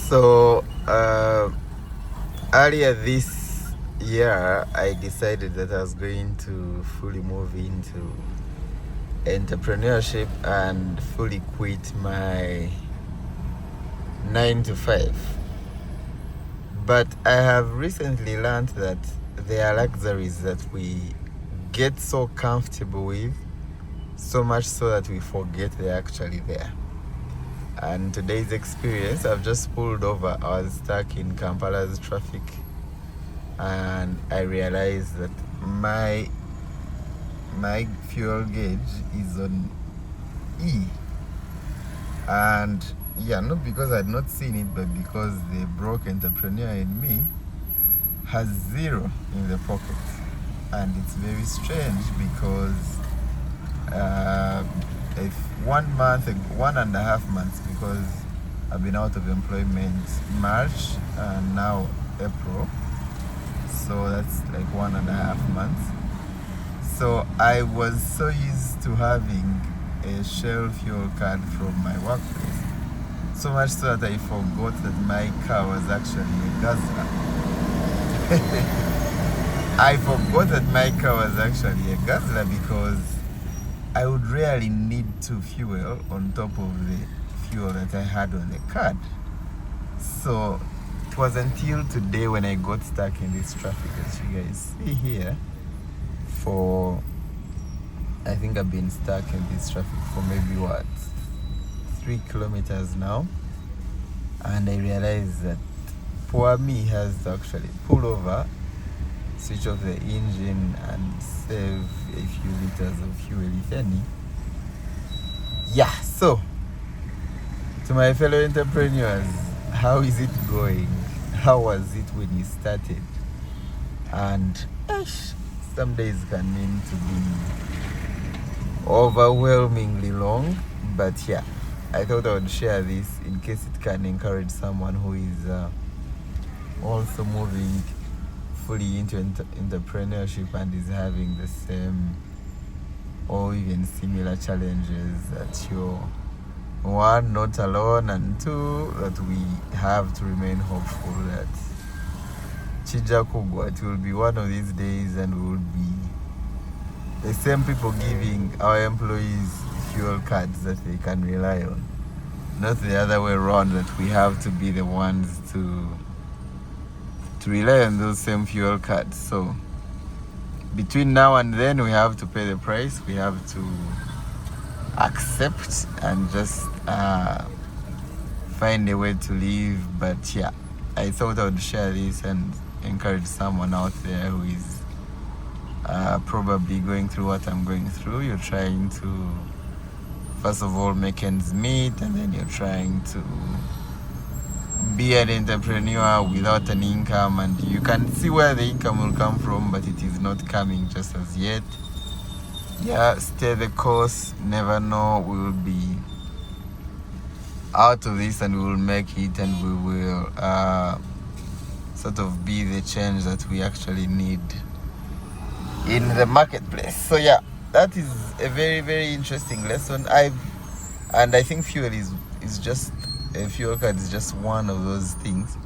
So earlier this year, I decided that I was going to fully move into entrepreneurship and fully quit my 9 to 5. But I have recently learned that there are luxuries that we get so comfortable with, so much so that we forget they're actually there. And today's experience, I've just pulled over. I was stuck in Kampala's traffic, and I realized that my fuel gauge is on E. And yeah, not because I'd not seen it, but because the broke entrepreneur in me has 0 in the pocket. And it's very strange because if 1.5 months, because I've been out of employment March and now April, so that's like 1.5 months. So I was so used to having a Shell fuel card from my workplace, so much so that I forgot that my car was actually a guzzler. I forgot that my car was actually a guzzler because I would rarely need to fuel on top of the fuel that I had on the card. So it was until today when I got stuck in this traffic that you guys see here. I think I've been stuck in this traffic for maybe 3 kilometers now, and I realized that poor me has to actually pull over, switch off the engine, and save a few liters of fuel, if any. Yeah, so to my fellow entrepreneurs, how is it going? How was it when you started? And some days can mean to be overwhelmingly long, but yeah, I thought I would share this in case it can encourage someone who is also moving fully into entrepreneurship and is having the same or even similar challenges, that you're, 1, not alone, and 2, that we have to remain hopeful that Chija Kugwa, it will be one of these days and we will be the same people giving our employees fuel cards that they can rely on, not the other way around, that we have to be the ones to rely on those same fuel cards. So between now and then, we have to pay the price. We have to accept and just find a way to live. But yeah, I thought I would share this and encourage someone out there who is probably going through what I'm going through. You're trying to, first of all, make ends meet, and then you're trying to be an entrepreneur without an income, and you can see where the income will come from, but it is not coming just as yet. Yeah, stay the course. Never know, we will be out of this and we will make it, and we will sort of be the change that we actually need in the marketplace. So yeah, that is a very, very interesting lesson. I think fuel is just a fuel card is just one of those things,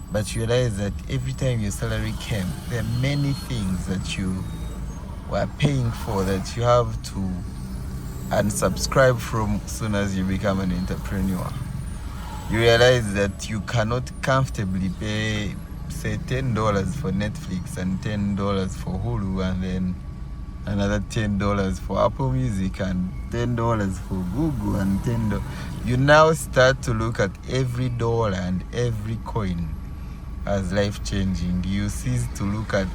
but you realize that every time your salary came, there are many things that you were paying for that you have to unsubscribe from as soon as you become an entrepreneur. You realize that you cannot comfortably pay, say, $10 for Netflix and $10 for Hulu, and then another $10 for Apple Music and $10 for Google and $10. You now start to look at every dollar and every coin as life-changing. You cease to look at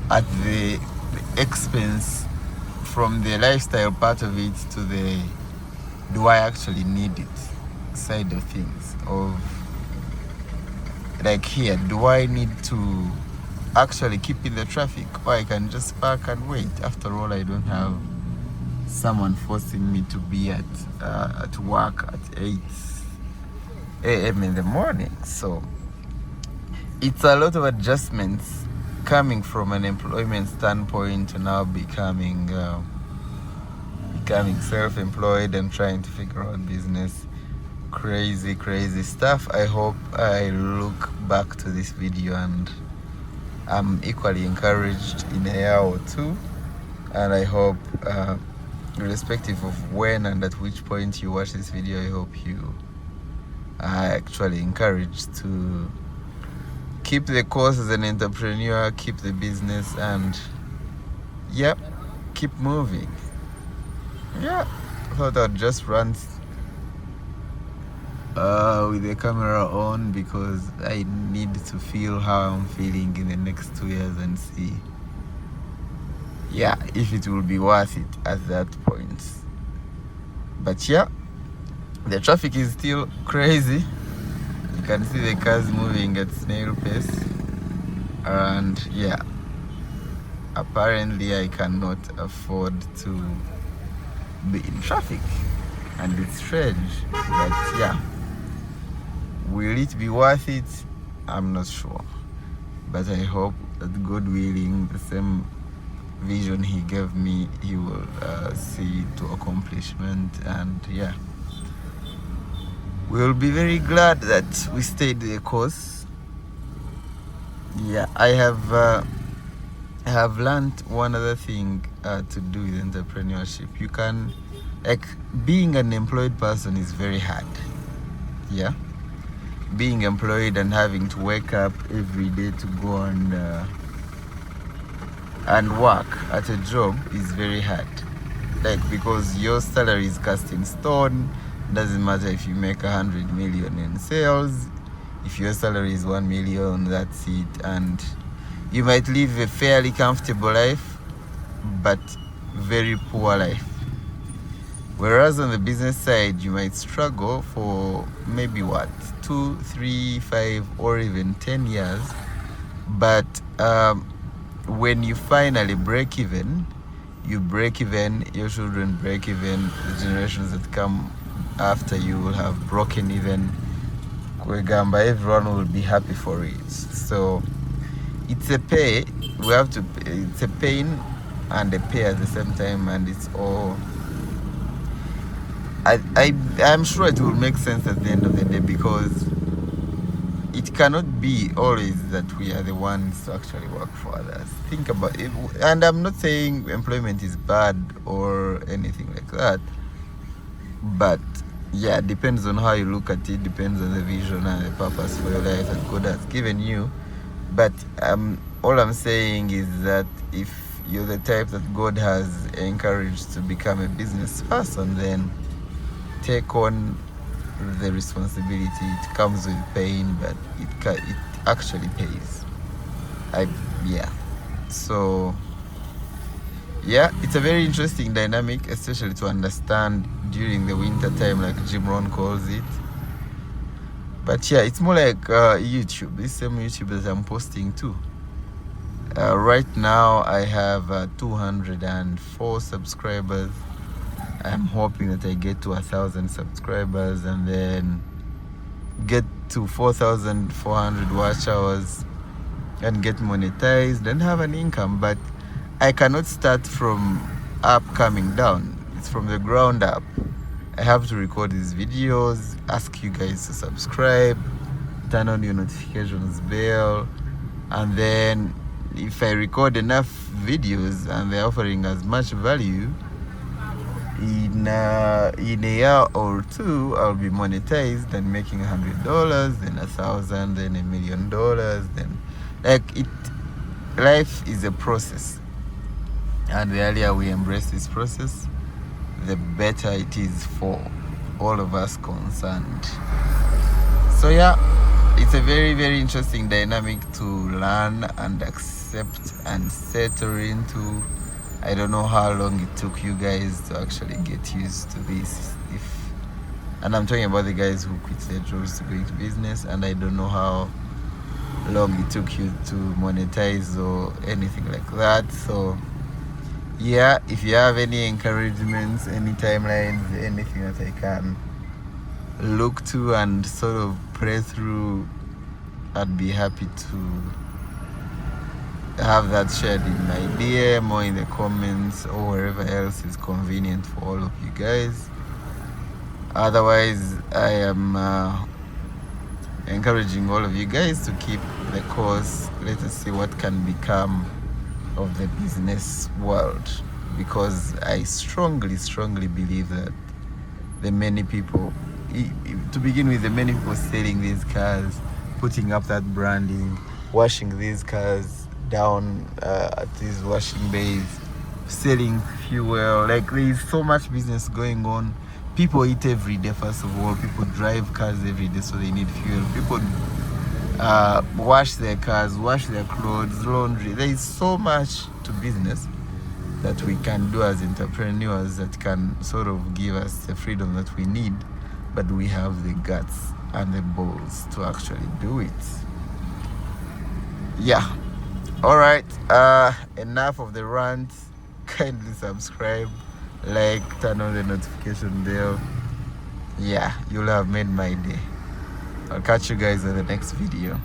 the expense from the lifestyle part of it to the do I actually need it side of things. Of like, here, do I need to actually keep in the traffic, or I can just park and wait? After all, I don't have someone forcing me to be at work at 8 a.m. in the morning. So it's a lot of adjustments coming from an employment standpoint to now becoming self-employed and trying to figure out business crazy stuff. I hope I look back to this video and I'm equally encouraged in a year or two, and I hope irrespective of when and at which point you watch this video, I hope you are actually encouraged to keep the course as an entrepreneur, keep the business, and keep moving. I thought I'd just run with the camera on because I need to feel how I'm feeling in the next 2 years and see if it will be worth it at that point. But the traffic is still crazy. You can see the cars moving at snail pace, and apparently I cannot afford to be in traffic, and it's strange. But will it be worth it? I'm not sure, but I hope that God willing, the same vision he gave me, he will see it to accomplishment, and we'll be very glad that we stayed the course. I have learned one other thing to do with entrepreneurship. You can, being an employed person is very hard. Being employed and having to wake up every day to go and work at a job is very hard. Because your salary is cast in stone. Doesn't matter if you make 100 million in sales. If your salary is 1 million, that's it. And you might live a fairly comfortable life, but very poor life. Whereas on the business side, you might struggle for maybe 2, 3, 5, or even 10 years. But when you finally break even, you break even, your children break even, the generations that come after you will have broken even. Everyone will be happy for it. So it's a pay. It's a pain and a pay at the same time, and it's all. I'm sure it will make sense at the end of the day, because it cannot be always that we are the ones to actually work for others. Think about it. And I'm not saying employment is bad or anything like that, but it depends on how you look at it, depends on the vision and the purpose for your life that God has given you. But all I'm saying is that if you're the type that God has encouraged to become a business person, then take on the responsibility. It comes with pain, but it actually pays. So it's a very interesting dynamic, especially to understand during the winter time, like Jim Rohn calls it. But it's more like YouTube, this same YouTube that I'm posting too. Right now I have 204 subscribers. I'm hoping that I get to 1,000 subscribers and then get to 4,400 watch hours and get monetized and have an income. But I cannot start from up coming down. It's from the ground up. I have to record these videos, ask you guys to subscribe, turn on your notifications bell, and then if I record enough videos and they're offering as much value, in a year or two I'll be monetized and making $100, then 1,000, then $1 million. Then life is a process, and the earlier we embrace this process, the better it is for all of us concerned. So it's a very, very interesting dynamic to learn and accept and settle into. I don't know how long it took you guys to actually get used to this. And I'm talking about the guys who quit their jobs to go into business, and I don't know how long it took you to monetize or anything like that. So if you have any encouragements, any timelines, anything that I can look to and sort of pray through, I'd be happy to have that shared in my DM or in the comments or wherever else is convenient for all of you guys. Otherwise, I am encouraging all of you guys to keep the course. Let us see what can become of the business world, because I strongly believe that the many people, to begin with, the many people selling these cars, putting up that branding, washing these cars down at these washing bays, selling fuel, like there is so much business going on. People eat every day, first of all. People drive cars every day, so they need fuel. People wash their cars, wash their clothes, laundry. There is so much to business that we can do as entrepreneurs that can sort of give us the freedom that we need, but we have the guts and the balls to actually do it. Yeah. All right. Enough of the rant. Kindly subscribe, like, turn on the notification bell. Yeah, you'll have made my day. I'll catch you guys in the next video.